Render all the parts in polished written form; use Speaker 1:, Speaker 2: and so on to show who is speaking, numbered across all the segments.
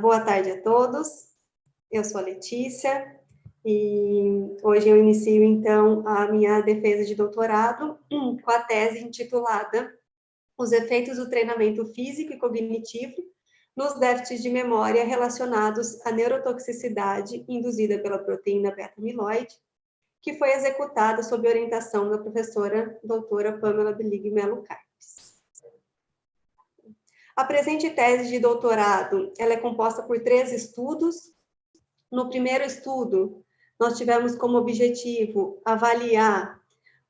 Speaker 1: Boa tarde a todos, eu sou a Letícia e hoje eu inicio então a minha defesa de doutorado com a tese intitulada Os efeitos do treinamento físico e cognitivo nos déficits de memória relacionados à neurotoxicidade induzida pela proteína beta-amiloide, que foi executada sob orientação da professora doutora Pamela Bilig Melo Carpes. A presente tese de doutorado, ela é composta por 3 estudos. No primeiro estudo, nós tivemos como objetivo avaliar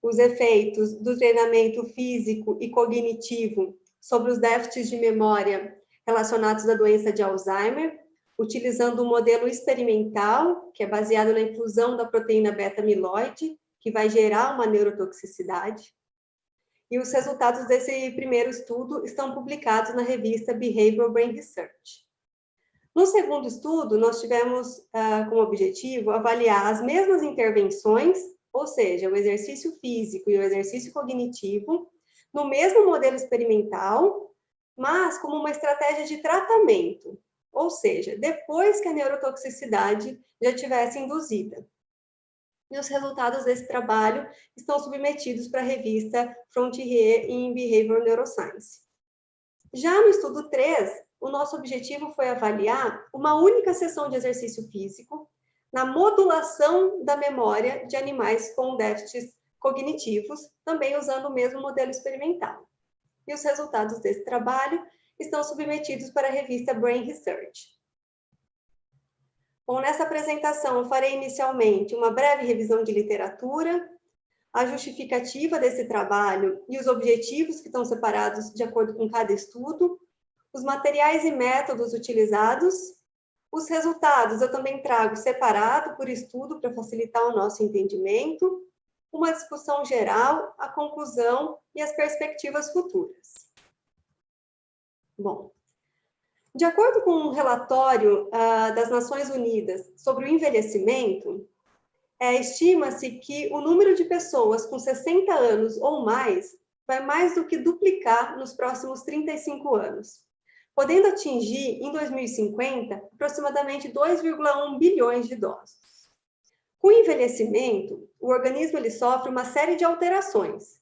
Speaker 1: os efeitos do treinamento físico e cognitivo sobre os déficits de memória relacionados à doença de Alzheimer, utilizando um modelo experimental, que é baseado na infusão da proteína beta-amiloide, que vai gerar uma neurotoxicidade. E os resultados desse primeiro estudo estão publicados na revista Behavioral Brain Research. No segundo estudo, nós tivemos como objetivo avaliar as mesmas intervenções, ou seja, o exercício físico e o exercício cognitivo, no mesmo modelo experimental, mas como uma estratégia de tratamento, ou seja, depois que a neurotoxicidade já tivesse induzida. E os resultados desse trabalho estão submetidos para a revista Frontier in Behavioral Neuroscience. Já no estudo 3, o nosso objetivo foi avaliar uma única sessão de exercício físico na modulação da memória de animais com déficits cognitivos, também usando o mesmo modelo experimental. E os resultados desse trabalho estão submetidos para a revista Brain Research. Bom, nessa apresentação eu farei inicialmente uma breve revisão de literatura, a justificativa desse trabalho e os objetivos que estão separados de acordo com cada estudo, os materiais e métodos utilizados, os resultados eu também trago separado por estudo para facilitar o nosso entendimento, uma discussão geral, a conclusão e as perspectivas futuras. Bom, de acordo com um relatório das Nações Unidas sobre o envelhecimento, estima-se que o número de pessoas com 60 anos ou mais vai mais do que duplicar nos próximos 35 anos, podendo atingir, em 2050, aproximadamente 2,1 bilhões de idosos. Com o envelhecimento, o organismo ele sofre uma série de alterações,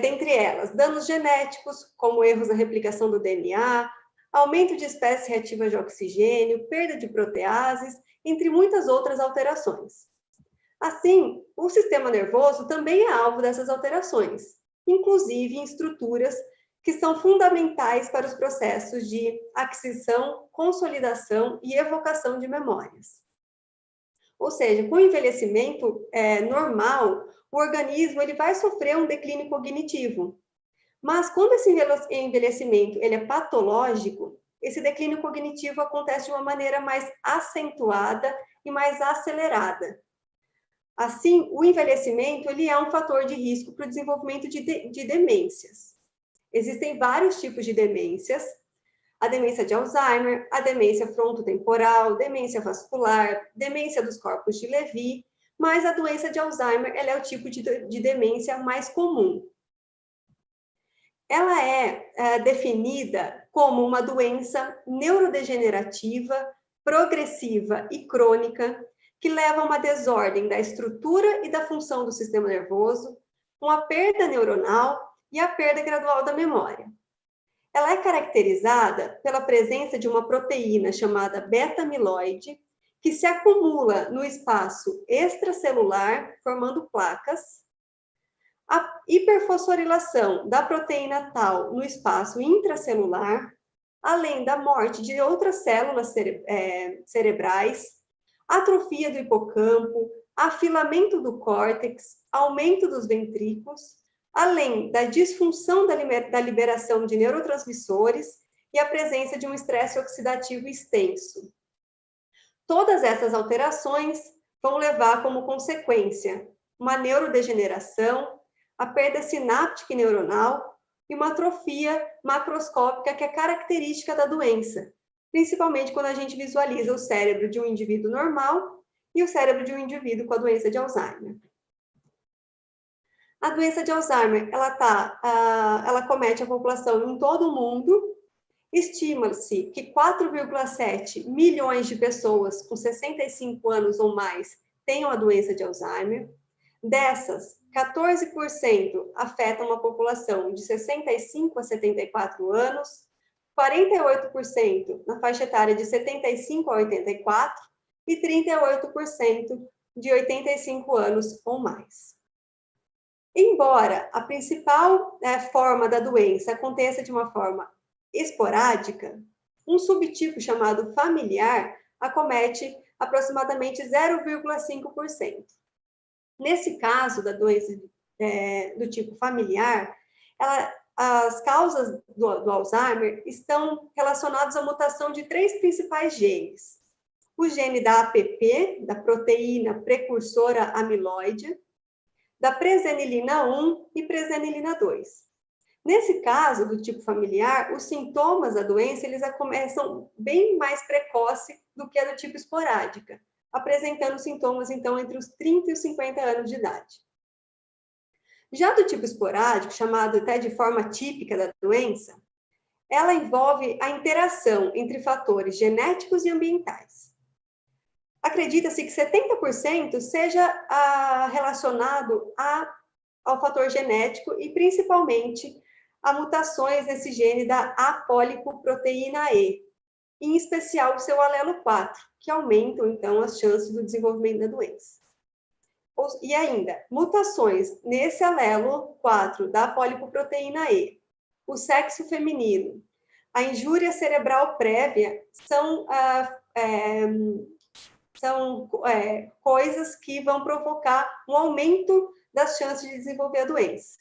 Speaker 1: dentre elas, danos genéticos, como erros na replicação do DNA, aumento de espécies reativas de oxigênio, perda de proteases, entre muitas outras alterações. Assim, o sistema nervoso também é alvo dessas alterações, inclusive em estruturas que são fundamentais para os processos de aquisição, consolidação e evocação de memórias. Ou seja, com o envelhecimento normal, o organismo ele vai sofrer um declínio cognitivo. Mas quando esse envelhecimento ele é patológico, esse declínio cognitivo acontece de uma maneira mais acentuada e mais acelerada. Assim, o envelhecimento ele é um fator de risco para o desenvolvimento de demências. Existem vários tipos de demências, a demência de Alzheimer, a demência frontotemporal, demência vascular, demência dos corpos de Levy, mas a doença de Alzheimer ela é o tipo de demência mais comum. Ela é definida como uma doença neurodegenerativa, progressiva e crônica, que leva a uma desordem da estrutura e da função do sistema nervoso, uma perda neuronal e a perda gradual da memória. Ela é caracterizada pela presença de uma proteína chamada beta-amiloide, que se acumula no espaço extracelular, formando placas. A hiperfosforilação da proteína tal no espaço intracelular, além da morte de outras células cerebrais, atrofia do hipocampo, afilamento do córtex, aumento dos ventrículos, além da disfunção da liberação de neurotransmissores e a presença de um estresse oxidativo extenso. Todas essas alterações vão levar como consequência uma neurodegeneração, a perda sináptica e neuronal e uma atrofia macroscópica que é característica da doença, principalmente quando a gente visualiza o cérebro de um indivíduo normal e o cérebro de um indivíduo com a doença de Alzheimer. A doença de Alzheimer, ela comete a população em todo o mundo Estima-se que 4,7 milhões de pessoas com 65 anos ou mais tenham a doença de Alzheimer. Dessas, 14% afetam uma população de 65 a 74 anos, 48% na faixa etária de 75 a 84 e 38% de 85 anos ou mais. Embora a principal forma da doença aconteça de uma forma esporádica, um subtipo chamado familiar acomete aproximadamente 0,5%. Nesse caso da doença do tipo familiar, as causas do Alzheimer estão relacionadas à mutação de 3 principais genes. O gene da APP, da proteína precursora amiloide, da presenilina 1 e presenilina 2. Nesse caso, do tipo familiar, os sintomas da doença eles começam bem mais precoce do que a do tipo esporádica, apresentando sintomas, então, entre os 30 e os 50 anos de idade. Já do tipo esporádico, chamado até de forma típica da doença, ela envolve a interação entre fatores genéticos e ambientais. Acredita-se que 70% seja relacionado ao fator genético e, principalmente, a mutações nesse gene da apolipoproteína E, em especial o seu alelo 4, que aumentam, então, as chances do desenvolvimento da doença. E ainda, mutações nesse alelo 4 da apolipoproteína E, o sexo feminino, a injúria cerebral prévia são coisas que vão provocar um aumento das chances de desenvolver a doença.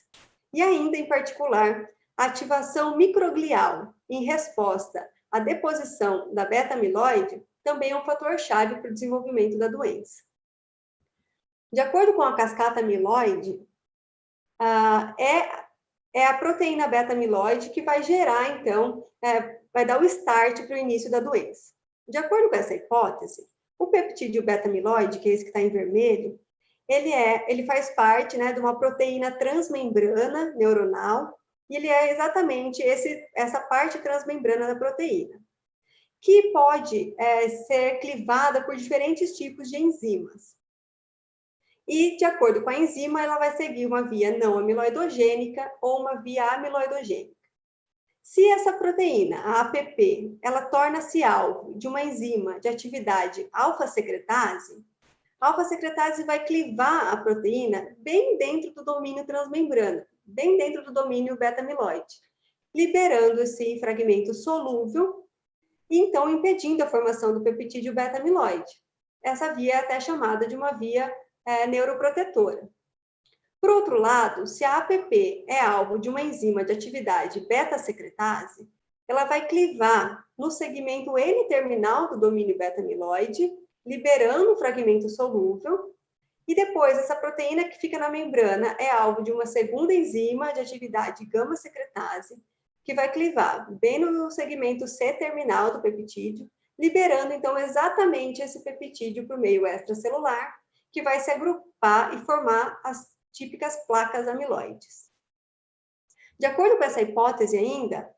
Speaker 1: E ainda, em particular, a ativação microglial em resposta à deposição da beta-amiloide também é um fator-chave para o desenvolvimento da doença. De acordo com a cascata amiloide, é a proteína beta-amiloide que vai gerar, então, vai dar o start para o início da doença. De acordo com essa hipótese, o peptídeo beta-amiloide, que é esse que está em vermelho, ele faz parte, né, de uma proteína transmembrana neuronal, e ele é exatamente essa parte transmembrana da proteína, que pode ser clivada por diferentes tipos de enzimas. E, de acordo com a enzima, ela vai seguir uma via não amiloidogênica ou uma via amiloidogênica. Se essa proteína, a APP, ela torna-se alvo de uma enzima de atividade alfa-secretase, a alfa-secretase vai clivar a proteína bem dentro do domínio transmembrana, bem dentro do domínio beta-amiloide, liberando esse fragmento solúvel e, então, impedindo a formação do peptídeo beta-amiloide. Essa via é até chamada de uma via neuroprotetora. Por outro lado, se a APP é alvo de uma enzima de atividade beta-secretase, ela vai clivar no segmento N-terminal do domínio beta-amiloide, liberando o fragmento solúvel, e depois essa proteína que fica na membrana é alvo de uma segunda enzima de atividade gama-secretase, que vai clivar bem no segmento C-terminal do peptídeo, liberando então exatamente esse peptídeo por meio extracelular, que vai se agrupar e formar as típicas placas amiloides. De acordo com essa hipótese ainda,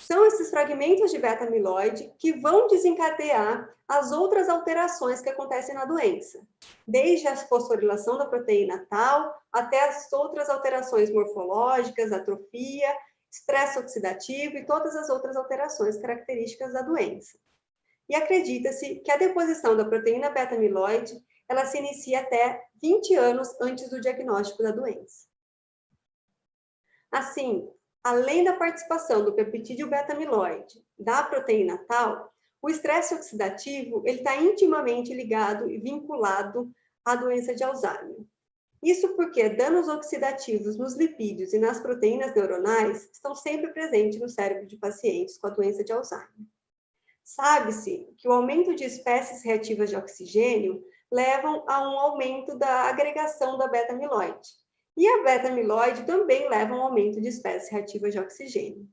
Speaker 1: são esses fragmentos de beta-amiloide que vão desencadear as outras alterações que acontecem na doença, desde a fosforilação da proteína tal, até as outras alterações morfológicas, atrofia, estresse oxidativo e todas as outras alterações características da doença. E acredita-se que a deposição da proteína beta-amiloide ela se inicia até 20 anos antes do diagnóstico da doença. Assim, além da participação do peptídeo beta-amiloide, da proteína tal, o estresse oxidativo está intimamente ligado e vinculado à doença de Alzheimer. Isso porque danos oxidativos nos lipídios e nas proteínas neuronais estão sempre presentes no cérebro de pacientes com a doença de Alzheimer. Sabe-se que o aumento de espécies reativas de oxigênio levam a um aumento da agregação da beta-amiloide. E a beta-amiloide também leva a um aumento de espécies reativas de oxigênio.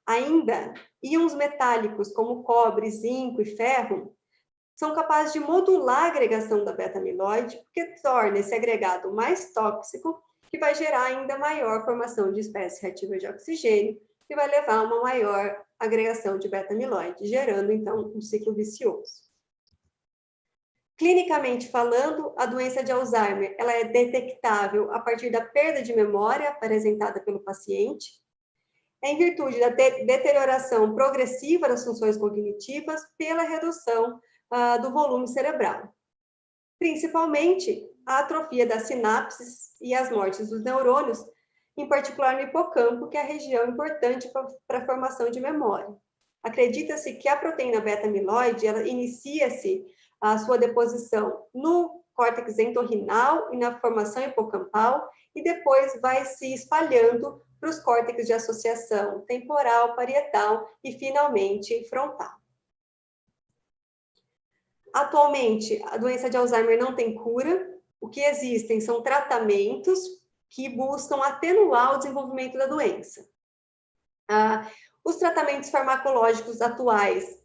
Speaker 1: Ainda, íons metálicos como cobre, zinco e ferro são capazes de modular a agregação da beta-amiloide, porque torna esse agregado mais tóxico, que vai gerar ainda maior formação de espécies reativas de oxigênio, e vai levar a uma maior agregação de beta-amiloide, gerando, então, um ciclo vicioso. Clinicamente falando, a doença de Alzheimer ela é detectável a partir da perda de memória apresentada pelo paciente, em virtude da deterioração progressiva das funções cognitivas pela redução do volume cerebral. Principalmente, a atrofia das sinapses e as mortes dos neurônios, em particular no hipocampo, que é a região importante para a formação de memória. Acredita-se que a proteína beta-amiloide, ela inicia-se a sua deposição no córtex entorrinal e na formação hipocampal, e depois vai se espalhando para os córtex de associação temporal, parietal e, finalmente, frontal. Atualmente, a doença de Alzheimer não tem cura. O que existem são tratamentos que buscam atenuar o desenvolvimento da doença. Os tratamentos farmacológicos atuais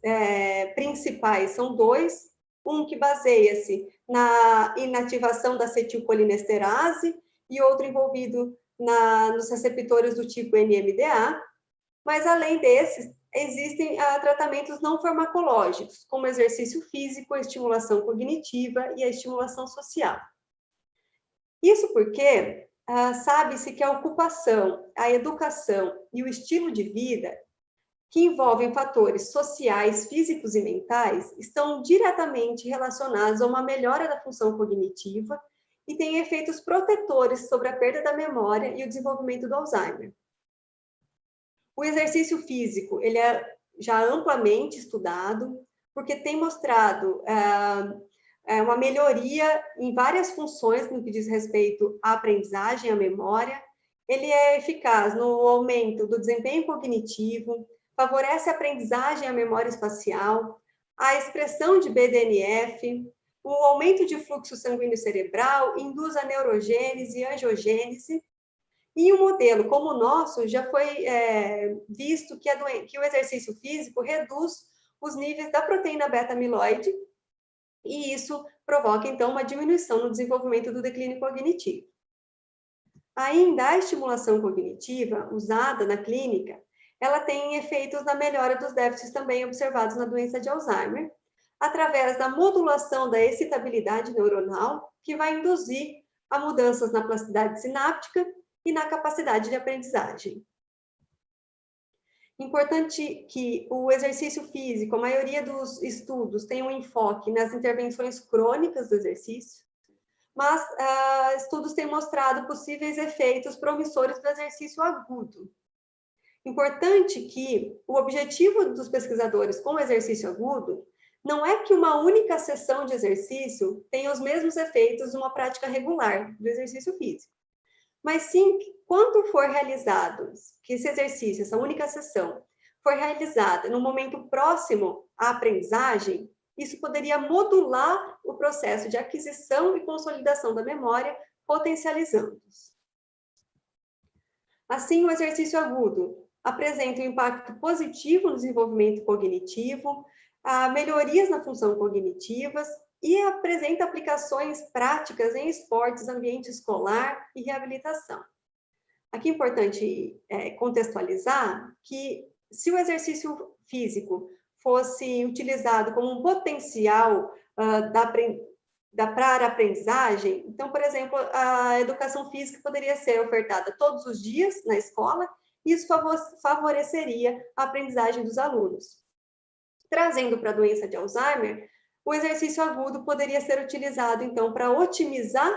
Speaker 1: principais são dois. Um que baseia-se na inativação da acetilcolinesterase e outro envolvido nos receptores do tipo NMDA. Mas, além desses, existem tratamentos não farmacológicos, como exercício físico, a estimulação cognitiva e a estimulação social. Isso porque sabe-se que a ocupação, a educação e o estilo de vida, que envolvem fatores sociais, físicos e mentais, estão diretamente relacionados a uma melhora da função cognitiva e têm efeitos protetores sobre a perda da memória e o desenvolvimento do Alzheimer. O exercício físico, ele é já amplamente estudado, porque tem mostrado uma melhoria em várias funções no que diz respeito à aprendizagem, à memória. Ele é eficaz no aumento do desempenho cognitivo, favorece a aprendizagem e a memória espacial, a expressão de BDNF, o aumento de fluxo sanguíneo cerebral, induz a neurogênese e angiogênese. E um modelo como o nosso, já foi visto que o exercício físico reduz os níveis da proteína beta-amiloide, e isso provoca, então, uma diminuição no desenvolvimento do declínio cognitivo. Ainda a estimulação cognitiva, usada na clínica, ela tem efeitos na melhora dos déficits também observados na doença de Alzheimer, através da modulação da excitabilidade neuronal, que vai induzir a mudanças na plasticidade sináptica e na capacidade de aprendizagem. Importante que o exercício físico, a maioria dos estudos tem um enfoque nas intervenções crônicas do exercício, mas estudos têm mostrado possíveis efeitos promissores do exercício agudo. Importante que o objetivo dos pesquisadores com o exercício agudo não é que uma única sessão de exercício tenha os mesmos efeitos de uma prática regular do exercício físico, mas sim que quando for realizado, que esse exercício, essa única sessão, for realizada no momento próximo à aprendizagem, isso poderia modular o processo de aquisição e consolidação da memória, potencializando-os. Assim, o exercício agudo apresenta um impacto positivo no desenvolvimento cognitivo, melhorias na função cognitivas e apresenta aplicações práticas em esportes, ambiente escolar e reabilitação. Aqui é importante contextualizar que se o exercício físico fosse utilizado como um potencial para a aprendizagem, então, por exemplo, a educação física poderia ser ofertada todos os dias na escola, e isso favoreceria a aprendizagem dos alunos. Trazendo para a doença de Alzheimer, o exercício agudo poderia ser utilizado, então, para otimizar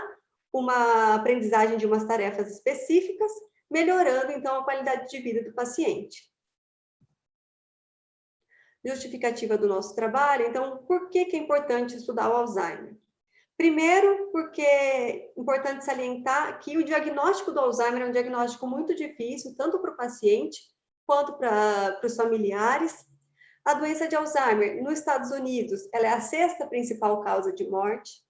Speaker 1: uma aprendizagem de umas tarefas específicas, melhorando, então, a qualidade de vida do paciente. Justificativa do nosso trabalho, então, por que é importante estudar o Alzheimer? Primeiro, porque é importante salientar que o diagnóstico do Alzheimer é um diagnóstico muito difícil, tanto para o paciente quanto para os familiares. A doença de Alzheimer, nos Estados Unidos, ela é a 6ª principal causa de morte.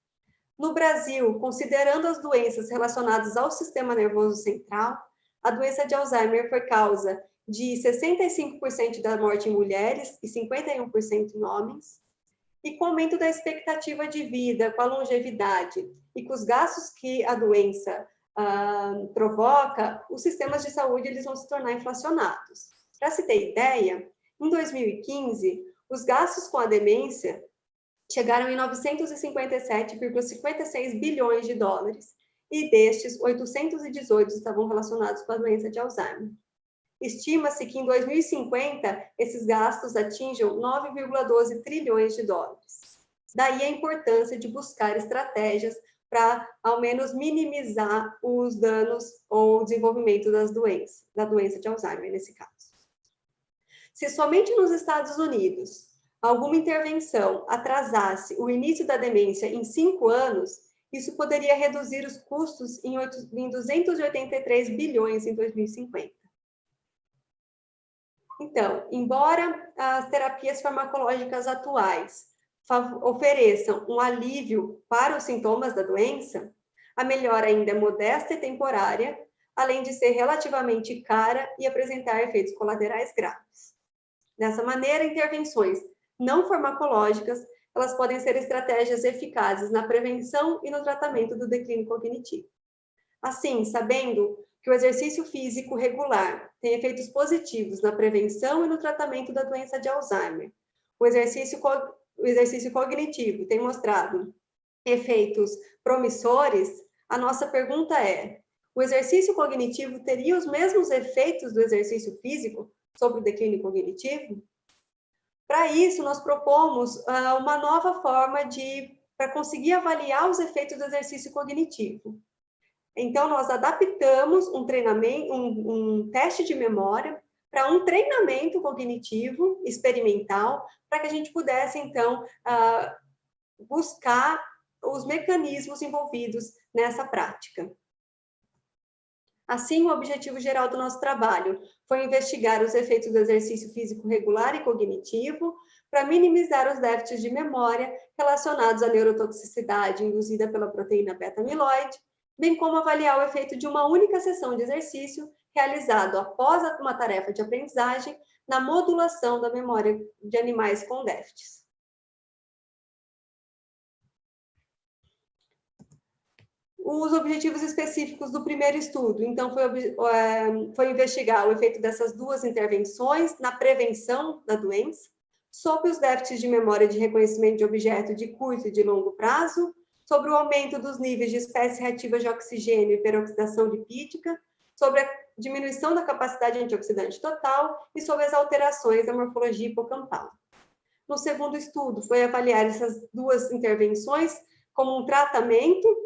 Speaker 1: No Brasil, considerando as doenças relacionadas ao sistema nervoso central, a doença de Alzheimer foi causa de 65% da morte em mulheres e 51% em homens. E com o aumento da expectativa de vida, com a longevidade e com os gastos que a doença provoca, os sistemas de saúde eles vão se tornar inflacionados. Para se ter ideia, em 2015, os gastos com a demência chegaram em 957,56 bilhões de dólares, e destes, 818 estavam relacionados com a doença de Alzheimer. Estima-se que em 2050, esses gastos atinjam 9,12 trilhões de dólares. Daí a importância de buscar estratégias para, ao menos, minimizar os danos ou o desenvolvimento da doença de Alzheimer, nesse caso. Se somente nos Estados Unidos alguma intervenção atrasasse o início da demência em 5 anos, isso poderia reduzir os custos em 283 bilhões em 2050. Então, embora as terapias farmacológicas atuais ofereçam um alívio para os sintomas da doença, a melhora ainda é modesta e temporária, além de ser relativamente cara e apresentar efeitos colaterais graves. Dessa maneira, intervenções não farmacológicas, elas podem ser estratégias eficazes na prevenção e no tratamento do declínio cognitivo. Assim, sabendo que o exercício físico regular tem efeitos positivos na prevenção e no tratamento da doença de Alzheimer, o exercício cognitivo tem mostrado efeitos promissores, a nossa pergunta é: o exercício cognitivo teria os mesmos efeitos do exercício físico sobre o declínio cognitivo? Para isso, nós propomos uma nova forma para conseguir avaliar os efeitos do exercício cognitivo. Então, nós adaptamos um teste de memória para um treinamento cognitivo experimental, para que a gente pudesse, então, buscar os mecanismos envolvidos nessa prática. Assim, o objetivo geral do nosso trabalho foi investigar os efeitos do exercício físico regular e cognitivo para minimizar os déficits de memória relacionados à neurotoxicidade induzida pela proteína beta-amiloide, bem como avaliar o efeito de uma única sessão de exercício realizado após uma tarefa de aprendizagem na modulação da memória de animais com déficits. Os objetivos específicos do primeiro estudo, então, foi investigar o efeito dessas duas intervenções na prevenção da doença, sobre os déficits de memória de reconhecimento de objeto de curto e de longo prazo, sobre o aumento dos níveis de espécies reativas de oxigênio e peroxidação lipídica, sobre a diminuição da capacidade antioxidante total e sobre as alterações da morfologia hipocampal. No segundo estudo, foi avaliar essas duas intervenções como um tratamento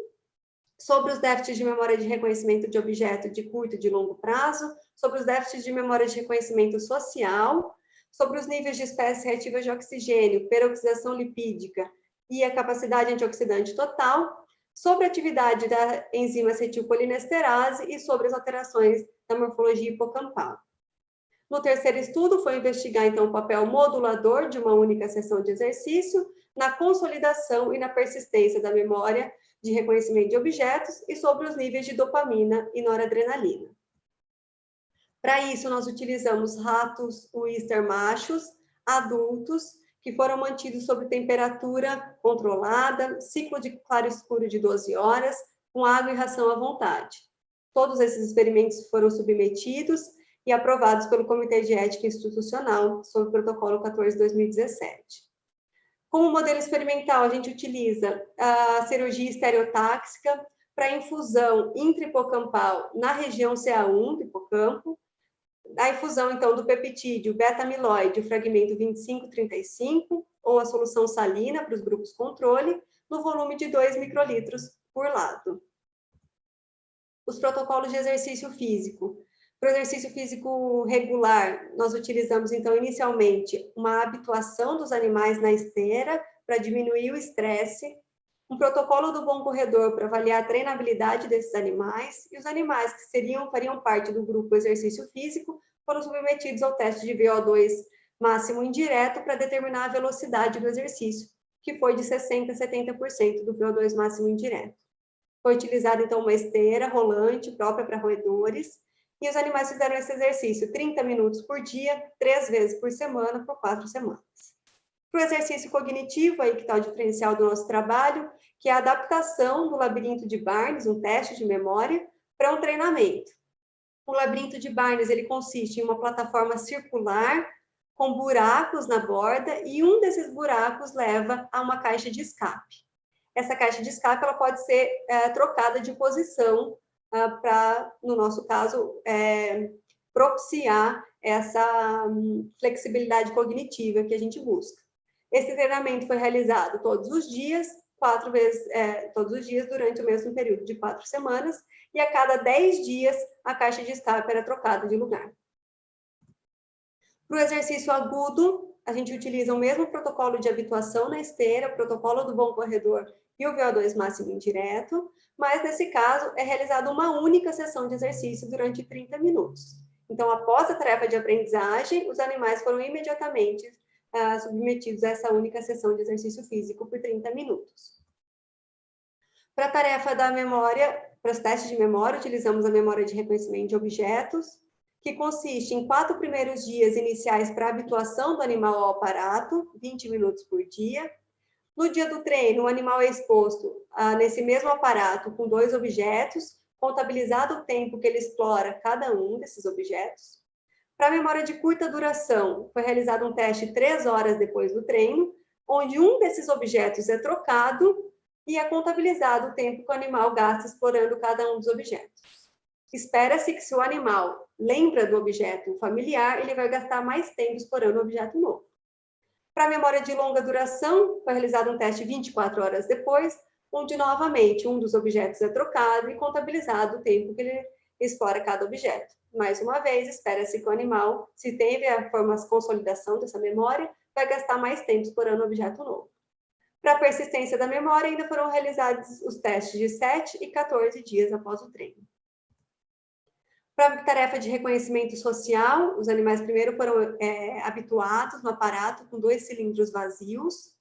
Speaker 1: sobre os déficits de memória de reconhecimento de objeto de curto e de longo prazo, sobre os déficits de memória de reconhecimento social, sobre os níveis de espécies reativas de oxigênio, peroxidação lipídica e a capacidade antioxidante total, sobre a atividade da enzima acetilcolinesterase e sobre as alterações da morfologia hipocampal. No terceiro estudo, foi investigar, então, o papel modulador de uma única sessão de exercício na consolidação e na persistência da memória de reconhecimento de objetos e sobre os níveis de dopamina e noradrenalina. Para isso, nós utilizamos ratos Wistar machos, adultos, que foram mantidos sob temperatura controlada, ciclo de claro-escuro de 12 horas, com água e ração à vontade. Todos esses experimentos foram submetidos e aprovados pelo Comitê de Ética Institucional, sob o Protocolo 14/2017. Como modelo experimental, a gente utiliza a cirurgia estereotáxica para infusão intrahipocampal na região CA1 do hipocampo, a infusão, então, do peptídeo beta-amiloide, o fragmento 2535, ou a solução salina para os grupos controle, no volume de 2 microlitros por lado. Os protocolos de exercício físico. Para o exercício físico regular, nós utilizamos, então, inicialmente, uma habituação dos animais na esteira para diminuir o estresse, um protocolo do bom corredor para avaliar a treinabilidade desses animais, e os animais que fariam parte do grupo exercício físico foram submetidos ao teste de VO2 máximo indireto para determinar a velocidade do exercício, que foi de 60% a 70% do VO2 máximo indireto. Foi utilizada, então, uma esteira rolante própria para roedores, e os animais fizeram esse exercício 30 minutos por dia, 3 vezes por semana, por 4 semanas. Para o exercício cognitivo, aí que está o diferencial do nosso trabalho, que é a adaptação do labirinto de Barnes, um teste de memória, para um treinamento. O labirinto de Barnes, ele consiste em uma plataforma circular com buracos na borda e um desses buracos leva a uma caixa de escape. Essa caixa de escape ela pode ser trocada de posição para, no nosso caso, propiciar essa flexibilidade cognitiva que a gente busca. Esse treinamento foi realizado todos os dias, 4 vezes, todos os dias durante o mesmo período de 4 semanas, e a cada 10 dias a caixa de escape era trocada de lugar. Para o exercício agudo, a gente utiliza o mesmo protocolo de habituação na esteira, o protocolo do bom corredor e o VO2 máximo indireto, mas nesse caso é realizada uma única sessão de exercício durante 30 minutos. Então, após a tarefa de aprendizagem, os animais foram imediatamente submetidos a essa única sessão de exercício físico por 30 minutos. Para a tarefa da memória, para os testes de memória, utilizamos a memória de reconhecimento de objetos, que consiste em 4 primeiros dias iniciais para habituação do animal ao aparato, 20 minutos por dia. No dia do treino, o animal é exposto nesse mesmo aparato com 2 objetos, contabilizado o tempo que ele explora cada um desses objetos. Para a memória de curta duração, foi realizado um teste 3 horas depois do treino, onde um desses objetos é trocado e é contabilizado o tempo que o animal gasta explorando cada um dos objetos. Espera-se que se o animal lembra do objeto familiar, ele vai gastar mais tempo explorando o objeto novo. Para a memória de longa duração, foi realizado um teste 24 horas depois, onde novamente um dos objetos é trocado e contabilizado o tempo que ele explora cada objeto. Mais uma vez, espera-se que o animal, se teve a consolidação dessa memória, vai gastar mais tempo explorando o objeto novo. Para a persistência da memória, ainda foram realizados os testes de 7 e 14 dias após o treino. Para a tarefa de reconhecimento social, os animais primeiro foram habituados no aparato com 2 cilindros vazios.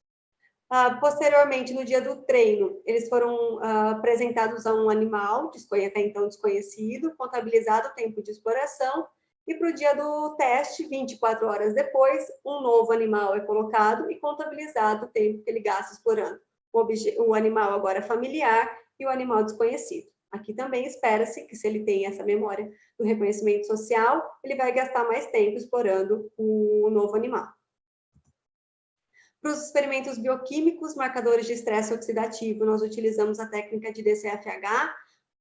Speaker 1: Posteriormente, no dia do treino, eles foram apresentados a um animal, até então desconhecido, contabilizado o tempo de exploração, e para o dia do teste, 24 horas depois, um novo animal é colocado e contabilizado o tempo que ele gasta explorando o animal agora familiar e o animal desconhecido. Aqui também espera-se que, se ele tem essa memória do reconhecimento social, ele vai gastar mais tempo explorando o novo animal. Para os experimentos bioquímicos, marcadores de estresse oxidativo, nós utilizamos a técnica de DCFH,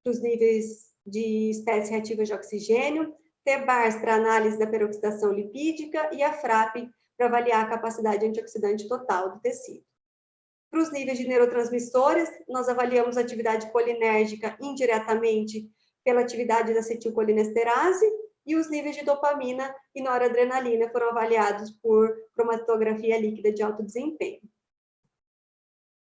Speaker 1: para os níveis de espécies reativas de oxigênio, TBARS para análise da peroxidação lipídica e a FRAP para avaliar a capacidade antioxidante total do tecido. Para os níveis de neurotransmissores, nós avaliamos a atividade colinérgica indiretamente pela atividade da acetilcolinesterase, e os níveis de dopamina e noradrenalina foram avaliados por cromatografia líquida de alto desempenho.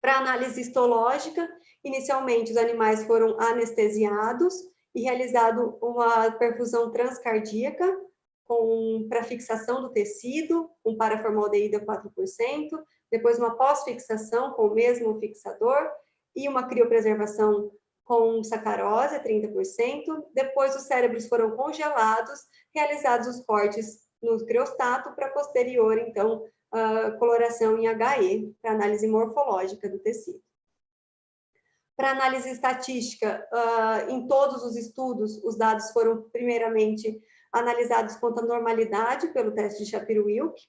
Speaker 1: Para análise histológica, inicialmente os animais foram anestesiados e realizado uma perfusão transcardíaca para fixação do tecido, com paraformaldeído a 4%, depois uma pós-fixação com o mesmo fixador e uma criopreservação com sacarose, 30%. Depois os cérebros foram congelados, realizados os cortes no criostato para posterior, então, coloração em HE, para análise morfológica do tecido. Para análise estatística, em todos os estudos, os dados foram primeiramente analisados quanto à normalidade pelo teste de Shapiro-Wilk.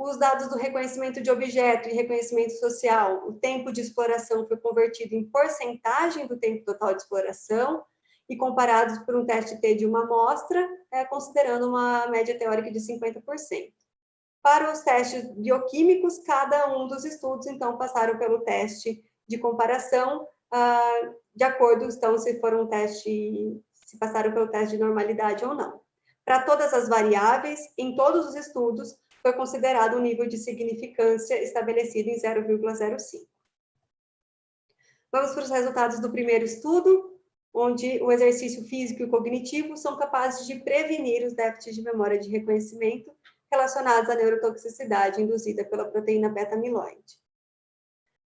Speaker 1: Os dados do reconhecimento de objeto e reconhecimento social, o tempo de exploração foi convertido em porcentagem do tempo total de exploração e comparados por um teste T de uma amostra, considerando uma média teórica de 50%. Para os testes bioquímicos, cada um dos estudos, então, passaram pelo teste de comparação, de acordo, então, se passaram pelo teste de normalidade ou não. Para todas as variáveis, em todos os estudos, foi considerado um nível de significância estabelecido em 0,05. Vamos para os resultados do primeiro estudo, onde o exercício físico e cognitivo são capazes de prevenir os déficits de memória de reconhecimento relacionados à neurotoxicidade induzida pela proteína beta-amiloide.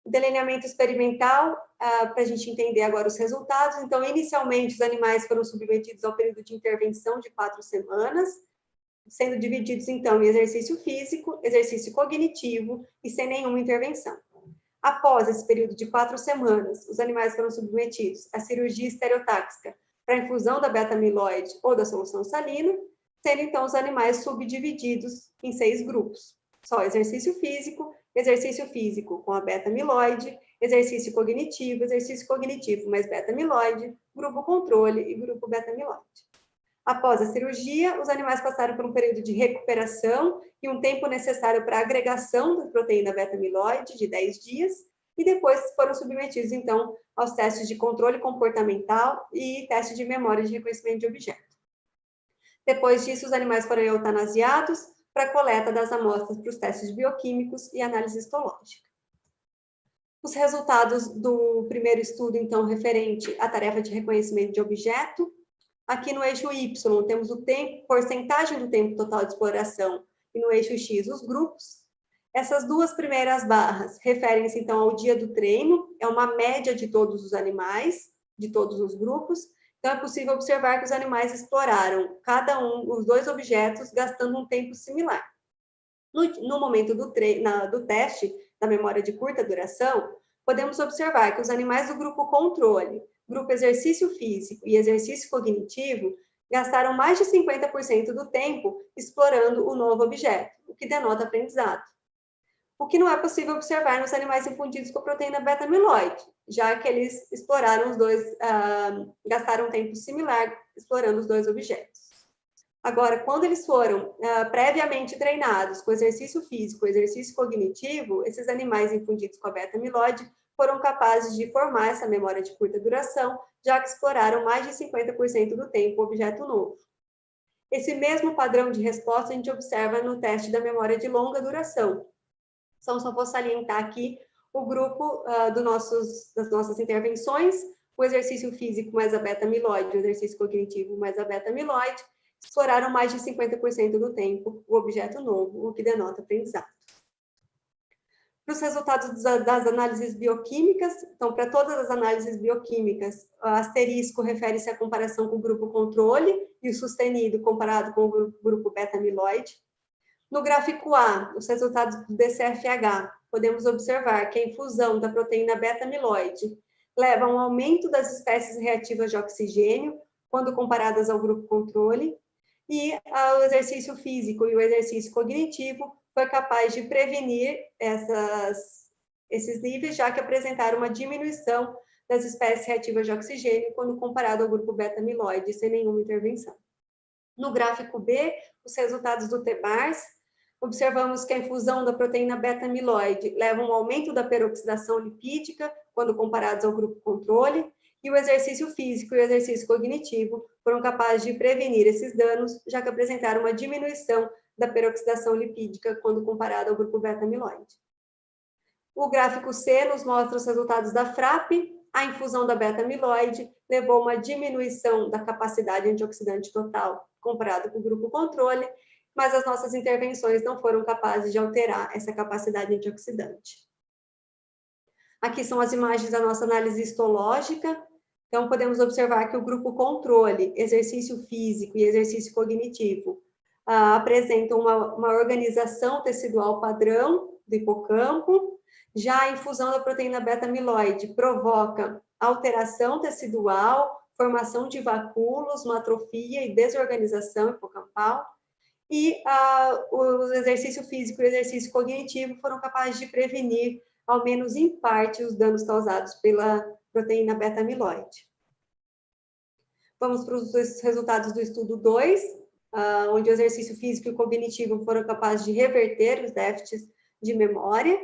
Speaker 1: O delineamento experimental, para a gente entender agora os resultados. Então, inicialmente, os animais foram submetidos ao período de intervenção de 4 semanas, sendo divididos, então, em exercício físico, exercício cognitivo e sem nenhuma intervenção. Após esse período de 4 semanas, os animais foram submetidos à cirurgia estereotáxica para infusão da beta-amiloide ou da solução salina, sendo então os animais subdivididos em 6 grupos. Só exercício físico com a beta-amiloide, exercício cognitivo mais beta-amiloide, grupo controle e grupo beta-amiloide. Após a cirurgia, os animais passaram por um período de recuperação e um tempo necessário para a agregação da proteína beta-amiloide, de 10 dias, e depois foram submetidos, então, aos testes de controle comportamental e teste de memória de reconhecimento de objeto. Depois disso, os animais foram eutanasiados para a coleta das amostras para os testes bioquímicos e análise histológica. Os resultados do primeiro estudo, então, referente à tarefa de reconhecimento de objeto. Aqui no eixo Y, temos o tempo, porcentagem do tempo total de exploração, e no eixo X, os grupos. Essas duas primeiras barras referem-se, então, ao dia do treino, é uma média de todos os animais, de todos os grupos. Então, é possível observar que os animais exploraram os 2 objetos, gastando um tempo similar. No momento do teste da memória de curta duração, podemos observar que os animais do grupo controle, grupo exercício físico e exercício cognitivo, gastaram mais de 50% do tempo explorando o novo objeto, o que denota aprendizado. O que não é possível observar nos animais infundidos com a proteína beta-amiloide, já que eles exploraram gastaram um tempo similar explorando os 2 objetos. Agora, quando eles foram previamente treinados com exercício físico, exercício cognitivo, esses animais infundidos com a beta-amiloide foram capazes de formar essa memória de curta duração, já que exploraram mais de 50% do tempo o objeto novo. Esse mesmo padrão de resposta a gente observa no teste da memória de longa duração. Então, só vou salientar aqui o grupo das nossas intervenções, o exercício físico mais a beta-amiloide, o exercício cognitivo mais a beta-amiloide, exploraram mais de 50% do tempo o objeto novo, o que denota aprendizado. Para os resultados das análises bioquímicas, então, para todas as análises bioquímicas, o asterisco refere-se à comparação com o grupo controle e o sustenido comparado com o grupo beta-amiloide. No gráfico A, os resultados do DCFH, podemos observar que a infusão da proteína beta-amiloide leva a um aumento das espécies reativas de oxigênio quando comparadas ao grupo controle, e o exercício físico e o exercício cognitivo foi capaz de prevenir esses níveis, já que apresentaram uma diminuição das espécies reativas de oxigênio quando comparado ao grupo beta-amiloide, sem nenhuma intervenção. No gráfico B, os resultados do TBARS, observamos que a infusão da proteína beta-amiloide leva a um aumento da peroxidação lipídica quando comparados ao grupo controle, e o exercício físico e o exercício cognitivo foram capazes de prevenir esses danos, já que apresentaram uma diminuição da peroxidação lipídica quando comparado ao grupo beta-amiloide. O gráfico C nos mostra os resultados da FRAP. A infusão da beta-amiloide levou a uma diminuição da capacidade antioxidante total comparado com o grupo controle, mas as nossas intervenções não foram capazes de alterar essa capacidade antioxidante. Aqui são as imagens da nossa análise histológica. Então, podemos observar que o grupo controle, exercício físico e exercício cognitivo, apresentam uma organização tecidual padrão do hipocampo. Já a infusão da proteína beta-amiloide provoca alteração tecidual, formação de vacúolos, uma atrofia e desorganização hipocampal. E o exercício físico e o exercício cognitivo foram capazes de prevenir, ao menos em parte, os danos causados pela proteína beta-amiloide. Vamos para os resultados do estudo 2, onde o exercício físico e cognitivo foram capazes de reverter os déficits de memória.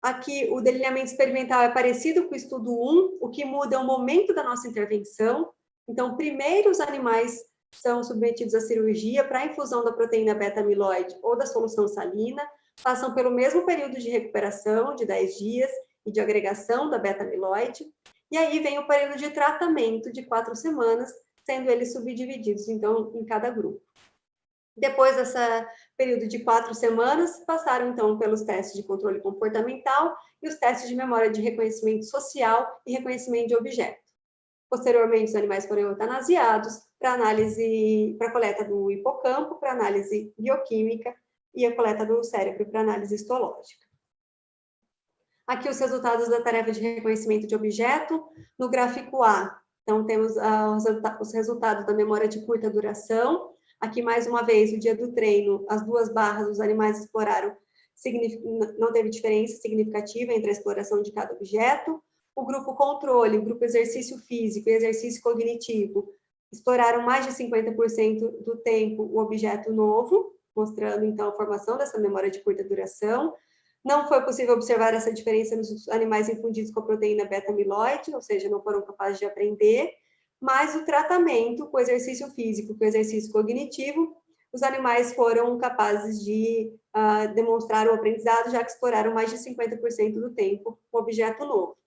Speaker 1: Aqui, o delineamento experimental é parecido com o estudo 1, o que muda é o momento da nossa intervenção. Então, primeiro os animais são submetidos à cirurgia para a infusão da proteína beta-amiloide ou da solução salina, passam pelo mesmo período de recuperação, de 10 dias, e de agregação da beta-amiloide, e aí vem o período de tratamento de 4 semanas, sendo eles subdivididos, então, em cada grupo. Depois desse período de 4 semanas, passaram, então, pelos testes de controle comportamental e os testes de memória de reconhecimento social e reconhecimento de objeto. Posteriormente, os animais foram eutanasiados para a coleta do hipocampo, para análise bioquímica, e a coleta do cérebro para análise histológica. Aqui os resultados da tarefa de reconhecimento de objeto. No gráfico A, Então, temos os resultados da memória de curta duração. Aqui, mais uma vez, o dia do treino, as duas barras, os animais exploraram, não teve diferença significativa entre a exploração de cada objeto. O grupo controle, o grupo exercício físico e exercício cognitivo, exploraram mais de 50% do tempo o objeto novo, mostrando, então, a formação dessa memória de curta duração. Não foi possível observar essa diferença nos animais infundidos com a proteína beta-amiloide, ou seja, não foram capazes de aprender, mas o tratamento com o exercício físico, com o exercício cognitivo, os animais foram capazes de demonstrar o aprendizado, já que exploraram mais de 50% do tempo o objeto novo.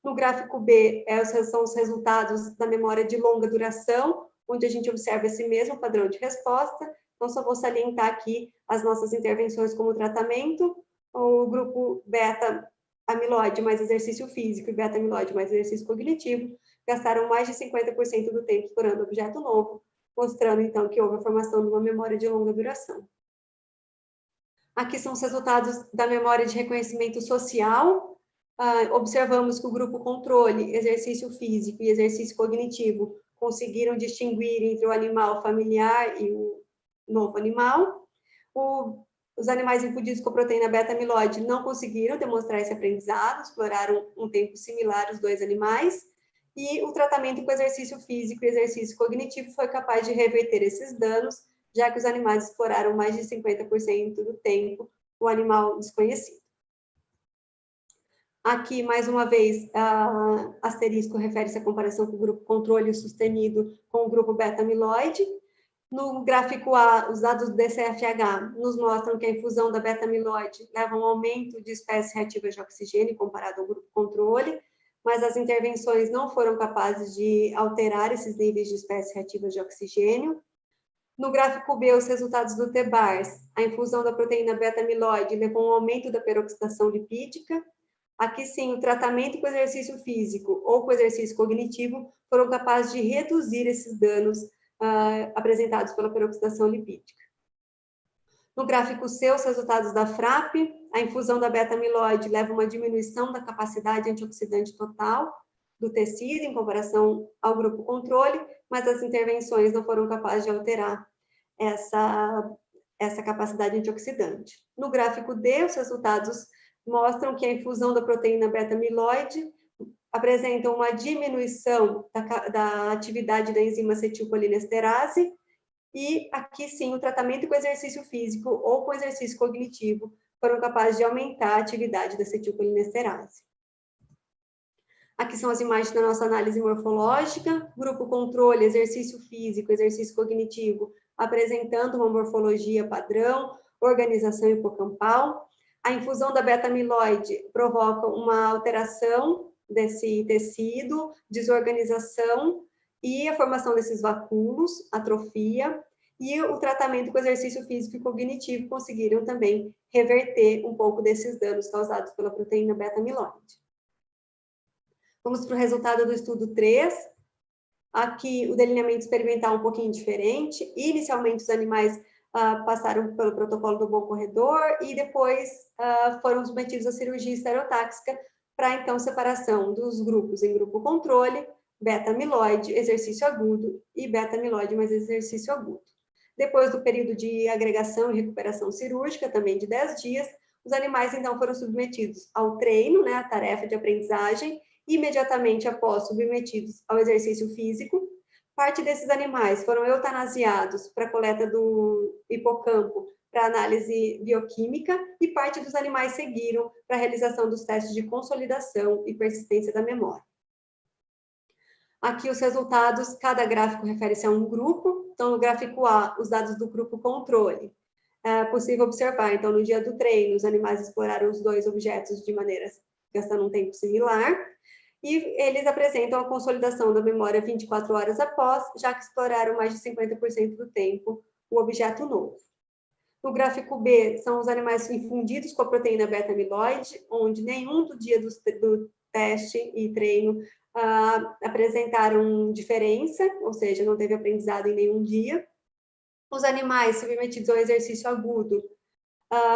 Speaker 1: No gráfico B, são os resultados da memória de longa duração, onde a gente observa esse mesmo padrão de resposta. Então, só vou salientar aqui as nossas intervenções como tratamento. O grupo beta-amiloide mais exercício físico e beta-amiloide mais exercício cognitivo gastaram mais de 50% do tempo explorando objeto novo, mostrando, então, que houve a formação de uma memória de longa duração. Aqui são os resultados da memória de reconhecimento social. Observamos que o grupo controle, exercício físico e exercício cognitivo conseguiram distinguir entre o animal familiar e o novo animal. Os animais infundidos com proteína beta-amiloide não conseguiram demonstrar esse aprendizado, exploraram um tempo similar os dois animais, e o tratamento com exercício físico e exercício cognitivo foi capaz de reverter esses danos, já que os animais exploraram mais de 50% do tempo o animal desconhecido. Aqui, mais uma vez, asterisco refere-se à comparação com o grupo controle sustenido com o grupo beta-amiloide. No gráfico A, os dados do DCFH nos mostram que a infusão da beta-amiloide leva a um aumento de espécies reativas de oxigênio comparado ao grupo controle, mas as intervenções não foram capazes de alterar esses níveis de espécies reativas de oxigênio. No gráfico B, os resultados do TBARS, a infusão da proteína beta-amiloide levou a um aumento da peroxidação lipídica. Aqui sim, o tratamento com exercício físico ou com exercício cognitivo foram capazes de reduzir esses danos apresentados pela peroxidação lipídica. No gráfico C, os resultados da FRAP, a infusão da beta-amiloide leva a uma diminuição da capacidade antioxidante total do tecido em comparação ao grupo controle, mas as intervenções não foram capazes de alterar essa capacidade antioxidante. No gráfico D, os resultados mostram que a infusão da proteína beta-amiloide apresenta uma diminuição da atividade da enzima acetilcolinesterase, e aqui sim, o tratamento com exercício físico ou com exercício cognitivo foram capazes de aumentar a atividade da acetilcolinesterase. Aqui são as imagens da nossa análise morfológica, grupo controle, exercício físico, exercício cognitivo, apresentando uma morfologia padrão, organização hipocampal. A infusão da beta-amiloide provoca uma alteração desse tecido, desorganização e a formação desses vacúolos, atrofia, e o tratamento com exercício físico e cognitivo conseguiram também reverter um pouco desses danos causados pela proteína beta-amiloide. Vamos para o resultado do estudo 3. Aqui o delineamento experimental um pouquinho diferente. Inicialmente os animais passaram pelo protocolo do bom corredor e depois foram submetidos à cirurgia estereotáxica para, então, separação dos grupos em grupo controle, beta-amiloide, exercício agudo e beta-amiloide mais exercício agudo. Depois do período de agregação e recuperação cirúrgica, também de 10 dias, os animais, então, foram submetidos ao treino, né, a tarefa de aprendizagem, imediatamente após submetidos ao exercício físico. Parte desses animais foram eutanasiados para coleta do hipocampo para análise bioquímica e parte dos animais seguiram para a realização dos testes de consolidação e persistência da memória. Aqui os resultados, cada gráfico refere-se a um grupo. Então, no gráfico A, os dados do grupo controle. É possível observar, então, no dia do treino, os animais exploraram os dois objetos de maneira gastando um tempo similar, e eles apresentam a consolidação da memória 24 horas após, já que exploraram mais de 50% do tempo o objeto novo. No gráfico B, são os animais infundidos com a proteína beta-amiloide, onde nenhum do dia do teste e treino apresentaram diferença, ou seja, não teve aprendizado em nenhum dia. Os animais submetidos ao exercício agudo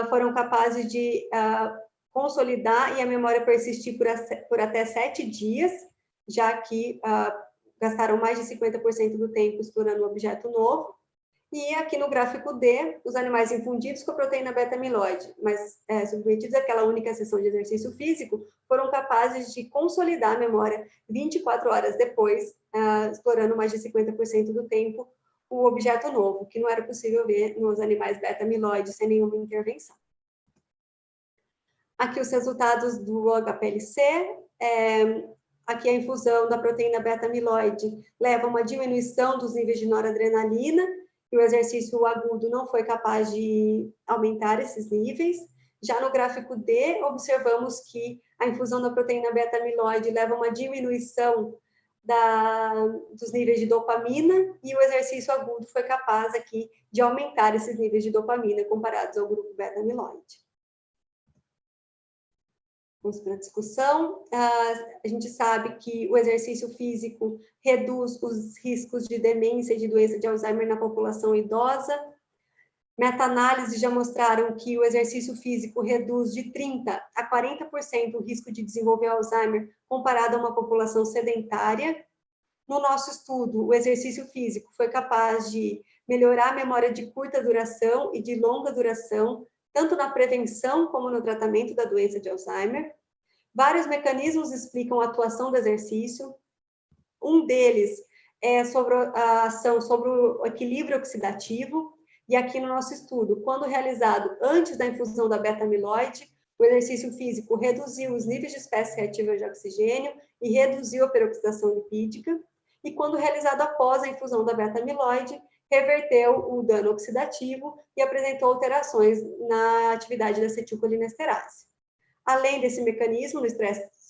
Speaker 1: foram capazes de consolidar e a memória persistir por até 7 dias, já que gastaram mais de 50% do tempo explorando um objeto novo. E aqui no gráfico D, os animais infundidos com a proteína beta-amiloide, mas submetidos àquela única sessão de exercício físico, foram capazes de consolidar a memória 24 horas depois, explorando mais de 50% do tempo o objeto novo, que não era possível ver nos animais beta-amiloide sem nenhuma intervenção. Aqui os resultados do HPLC, aqui a infusão da proteína beta-amiloide leva a uma diminuição dos níveis de noradrenalina, e o exercício agudo não foi capaz de aumentar esses níveis. Já no gráfico D, observamos que a infusão da proteína beta-amiloide leva a uma diminuição dos níveis de dopamina, e o exercício agudo foi capaz aqui de aumentar esses níveis de dopamina comparados ao grupo beta-amiloide. Vamos para a discussão. A gente sabe que o exercício físico reduz os riscos de demência e de doença de Alzheimer na população idosa. Meta-análises já mostraram que o exercício físico reduz de 30% a 40% o risco de desenvolver Alzheimer comparado a uma população sedentária. No nosso estudo, o exercício físico foi capaz de melhorar a memória de curta duração e de longa duração, tanto na prevenção como no tratamento da doença de Alzheimer. Vários mecanismos explicam a atuação do exercício. Um deles é sobre a ação sobre o equilíbrio oxidativo, e aqui no nosso estudo, quando realizado antes da infusão da beta-amiloide, o exercício físico reduziu os níveis de espécies reativas de oxigênio e reduziu a peroxidação lipídica, e quando realizado após a infusão da beta-amiloide, reverteu o dano oxidativo e apresentou alterações na atividade da acetilcolinesterase. Além desse mecanismo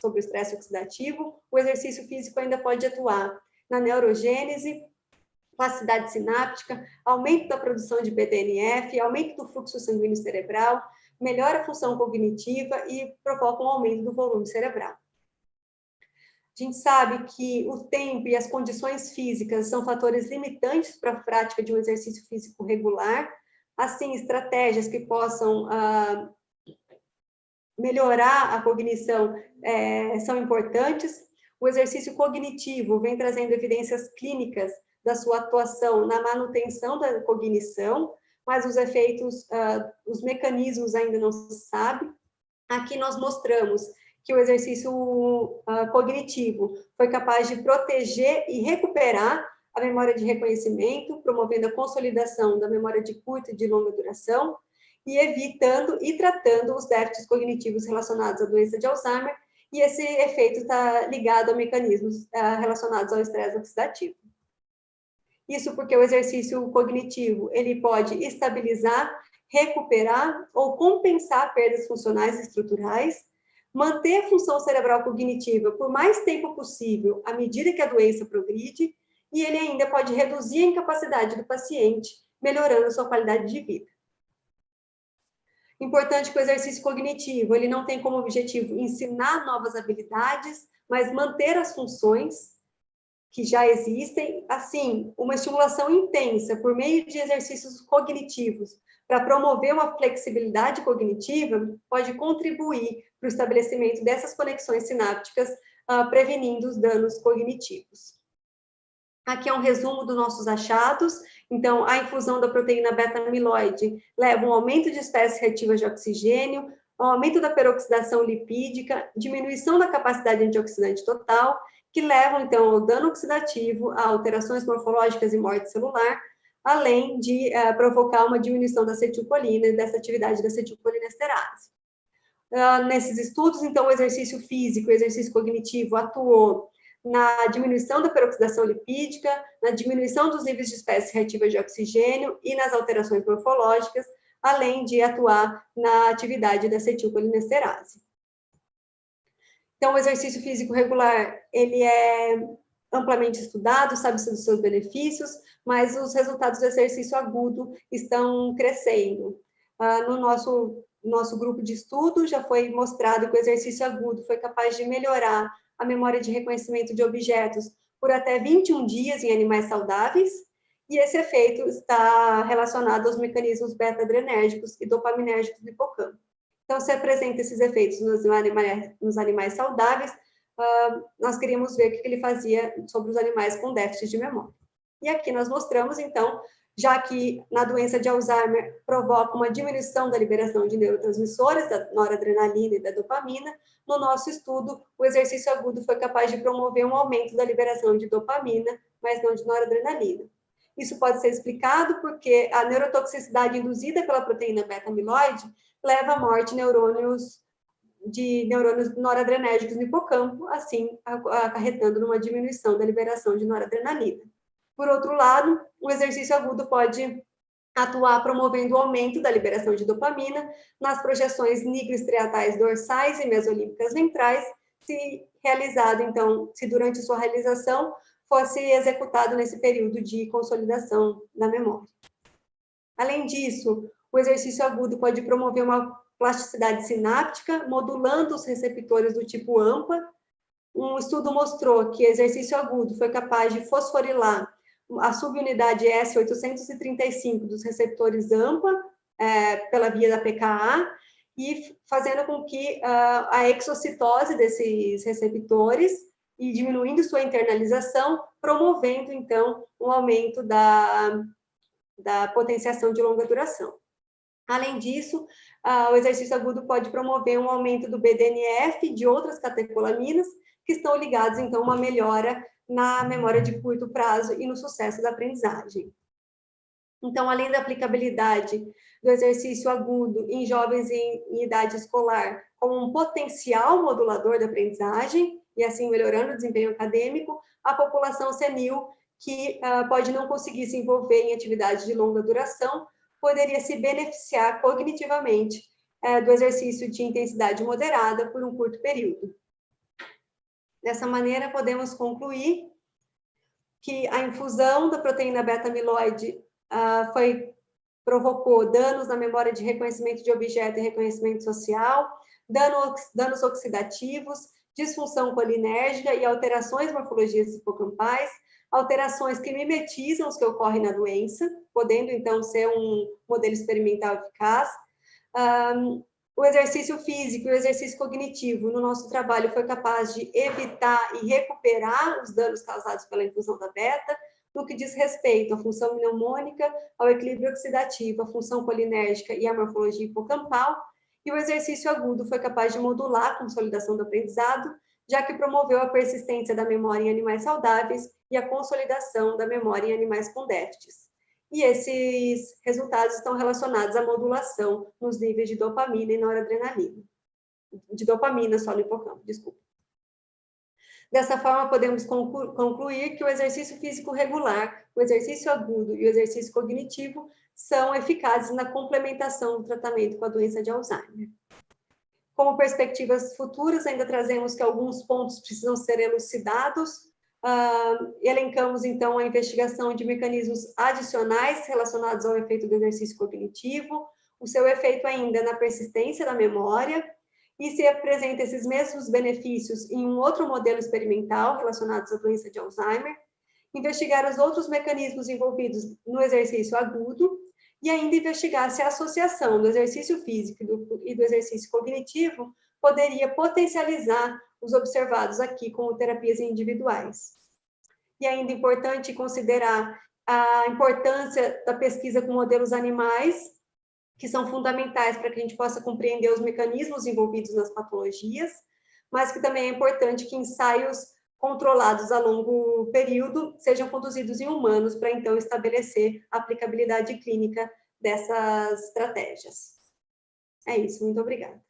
Speaker 1: sobre o estresse oxidativo, o exercício físico ainda pode atuar na neurogênese, plasticidade sináptica, aumento da produção de BDNF, aumento do fluxo sanguíneo cerebral, melhora a função cognitiva e provoca um aumento do volume cerebral. A gente sabe que o tempo e as condições físicas são fatores limitantes para a prática de um exercício físico regular. Assim, estratégias que possam melhorar a cognição são importantes. O exercício cognitivo vem trazendo evidências clínicas da sua atuação na manutenção da cognição, mas os efeitos, os mecanismos ainda não se sabem. Aqui nós mostramos que o exercício cognitivo foi capaz de proteger e recuperar a memória de reconhecimento, promovendo a consolidação da memória de curta e de longa duração, e evitando e tratando os déficits cognitivos relacionados à doença de Alzheimer, e esse efeito está ligado a mecanismos relacionados ao estresse oxidativo. Isso porque o exercício cognitivo, ele pode estabilizar, recuperar ou compensar perdas funcionais e estruturais, manter a função cerebral cognitiva por mais tempo possível à medida que a doença progride, e ele ainda pode reduzir a incapacidade do paciente, melhorando a sua qualidade de vida. Importante que o exercício cognitivo, ele não tem como objetivo ensinar novas habilidades, mas manter as funções que já existem. Assim, uma estimulação intensa por meio de exercícios cognitivos para promover uma flexibilidade cognitiva pode contribuir para o estabelecimento dessas conexões sinápticas, prevenindo os danos cognitivos. Aqui é um resumo dos nossos achados. Então, a infusão da proteína beta-amiloide leva a um aumento de espécies reativas de oxigênio, ao aumento da peroxidação lipídica, diminuição da capacidade antioxidante total, que levam, então, ao dano oxidativo, a alterações morfológicas e morte celular, além de provocar uma diminuição da acetilcolina e dessa atividade da acetilcolinesterase. Nesses estudos, então, o exercício físico e o exercício cognitivo atuou na diminuição da peroxidação lipídica, na diminuição dos níveis de espécies reativas de oxigênio e nas alterações morfológicas, além de atuar na atividade da acetilcolinesterase. Então, o exercício físico regular, ele é amplamente estudado, sabe-se dos seus benefícios, mas os resultados do exercício agudo estão crescendo. No nosso grupo de estudo, já foi mostrado que o exercício agudo foi capaz de melhorar a memória de reconhecimento de objetos por até 21 dias em animais saudáveis, e esse efeito está relacionado aos mecanismos beta-adrenérgicos e dopaminérgicos do hipocampo. Então, se apresenta esses efeitos nos animais saudáveis, nós queríamos ver o que ele fazia sobre os animais com déficit de memória. E aqui nós mostramos, então, já que na doença de Alzheimer provoca uma diminuição da liberação de neurotransmissores, da noradrenalina e da dopamina, no nosso estudo, o exercício agudo foi capaz de promover um aumento da liberação de dopamina, mas não de noradrenalina. Isso pode ser explicado porque a neurotoxicidade induzida pela proteína beta-amiloide leva à morte de neurônios noradrenérgicos no hipocampo, assim acarretando numa diminuição da liberação de noradrenalina. Por outro lado, o exercício agudo pode atuar promovendo o aumento da liberação de dopamina nas projeções nigroestriatais dorsais e mesolímbicas ventrais, se durante sua realização fosse executado nesse período de consolidação da memória. Além disso, o exercício agudo pode promover uma plasticidade sináptica, modulando os receptores do tipo AMPA. Um estudo mostrou que exercício agudo foi capaz de fosforilar a subunidade S835 dos receptores AMPA pela via da PKA e fazendo com que a exocitose desses receptores e diminuindo sua internalização, promovendo, então, um aumento da potenciação de longa duração. Além disso, o exercício agudo pode promover um aumento do BDNF e de outras catecolaminas, que estão ligados, então, a uma melhora na memória de curto prazo e no sucesso da aprendizagem. Então, além da aplicabilidade do exercício agudo em jovens em idade escolar como um potencial modulador da aprendizagem, e assim melhorando o desempenho acadêmico, a população senil, que pode não conseguir se envolver em atividades de longa duração, poderia se beneficiar cognitivamente do exercício de intensidade moderada por um curto período. Dessa maneira, podemos concluir que a infusão da proteína beta-amiloide provocou danos na memória de reconhecimento de objeto e reconhecimento social, danos oxidativos, disfunção colinérgica e alterações morfológicas hipocampais, alterações que mimetizam os que ocorrem na doença, podendo, então, ser um modelo experimental eficaz. O exercício físico e o exercício cognitivo no nosso trabalho foi capaz de evitar e recuperar os danos causados pela infusão da beta, no que diz respeito à função mnemônica, ao equilíbrio oxidativo, à função colinérgica e à morfologia hipocampal, e o exercício agudo foi capaz de modular a consolidação do aprendizado, já que promoveu a persistência da memória em animais saudáveis e a consolidação da memória em animais com déficits. E esses resultados estão relacionados à modulação nos níveis de dopamina e noradrenalina. De dopamina só no hipocampo, desculpa. Dessa forma, podemos concluir que o exercício físico regular, o exercício agudo e o exercício cognitivo são eficazes na complementação do tratamento com a doença de Alzheimer. Como perspectivas futuras, ainda trazemos que alguns pontos precisam ser elucidados. Elencamos, então, a investigação de mecanismos adicionais relacionados ao efeito do exercício cognitivo, o seu efeito ainda na persistência da memória, e se apresenta esses mesmos benefícios em um outro modelo experimental relacionados à doença de Alzheimer, investigar os outros mecanismos envolvidos no exercício agudo, e ainda investigar se a associação do exercício físico e do exercício cognitivo poderia potencializar os observados aqui como terapias individuais. E ainda é importante considerar a importância da pesquisa com modelos animais, que são fundamentais para que a gente possa compreender os mecanismos envolvidos nas patologias, mas que também é importante que ensaios controlados a longo período sejam conduzidos em humanos para, então, estabelecer a aplicabilidade clínica dessas estratégias. É isso, muito obrigada.